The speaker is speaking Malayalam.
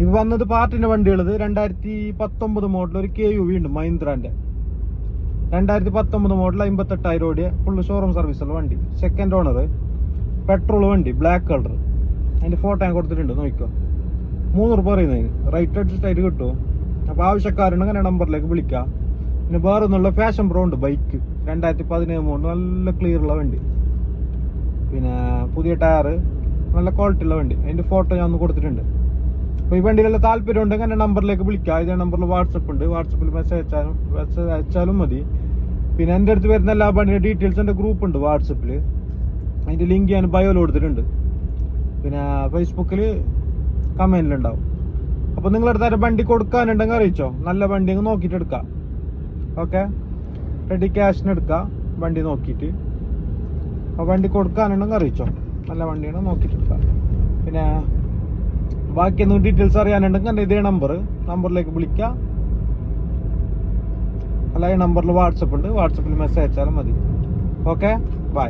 ഇപ്പൊ വന്നത് പാർട്ടിന്റെ വണ്ടികളത് 2019 മോഡൽ ഒരു KUV ഉണ്ട് മഹീന്ദ്രാന്റെ. 2019 മോഡൽ 58,000 ഓടിയ ഫുള്ള് ഷോറൂം സർവീസുള്ള വണ്ടി. സെക്കൻഡ് ഓണർ, പെട്രോൾ വണ്ടി, ബ്ലാക്ക് കളർ. അതിന്റെ ഫോട്ടോ ഞാൻ കൊടുത്തിട്ടുണ്ട്, നോക്കിക്കോ. 3 രൂപ പറയുന്നതിന് റൈറ്റ് അഡ്ജസ്റ്റ് ആയിട്ട് കിട്ടും. അപ്പൊ ആവശ്യക്കാരുണ്ട് അങ്ങനെ നമ്പറിലേക്ക് വിളിക്കാം. പിന്നെ വേറെ ഒന്നുള്ള ഫാഷൻ പ്രോ ഉണ്ട് ബൈക്ക്, 2017 മോഡൽ, നല്ല ക്ലിയർ ഉള്ള വണ്ടി. പിന്നെ പുതിയ ടയറ്, നല്ല ക്വാളിറ്റി ഉള്ള വണ്ടി. അതിന്റെ ഫോട്ടോ ഞാൻ ഒന്ന് കൊടുത്തിട്ടുണ്ട്. അപ്പൊ ഈ വണ്ടിയിലെല്ലാം താല്പര്യം ഉണ്ടെങ്കിൽ എന്റെ നമ്പറിലേക്ക് വിളിക്കാം. ഇതേ നമ്പറിൽ വാട്സപ്പ് ഉണ്ട്, വാട്സപ്പിൽ മെസ്സേജ് അയച്ചാലും മതി. പിന്നെ എൻ്റെ അടുത്ത് വരുന്ന എല്ലാ വണ്ടിയുടെ ഡീറ്റെയിൽസ് എൻ്റെ ഗ്രൂപ്പ് ഉണ്ട് വാട്സപ്പിൽ, അതിന്റെ ലിങ്ക് ഞാൻ ബയോയിൽ കൊടുത്തിട്ടുണ്ട്. പിന്നെ ഫേസ്ബുക്കിൽ കമന്റിലുണ്ടാവും. അപ്പൊ നിങ്ങളടുത്ത് വണ്ടി കൊടുക്കാനുണ്ടെങ്കിൽ അറിയിച്ചോ. നല്ല വണ്ടി നോക്കിയിട്ട് എടുക്കാം. ഓക്കെ, റെഡി ക്യാഷിന് എടുക്കാം വണ്ടി നോക്കിയിട്ട്. അപ്പൊ വണ്ടി കൊടുക്കാനുണ്ടെങ്കിൽ അറിയിച്ചോ. നല്ല വണ്ടിയാണ് നോക്കിയിട്ട് എടുക്കാം. പിന്നെ ബാക്കി എന്തെങ്കിലും ഡീറ്റെയിൽസ് അറിയാനുണ്ടെങ്കിൽ എൻ്റെ ഇതേ നമ്പറിലേക്ക് വിളിക്കാം. അല്ല, ഈ നമ്പറിൽ വാട്സപ്പ് ഉണ്ട്, വാട്സപ്പിൽ മെസ്സേജ് അയച്ചാലും മതി. Okay, by.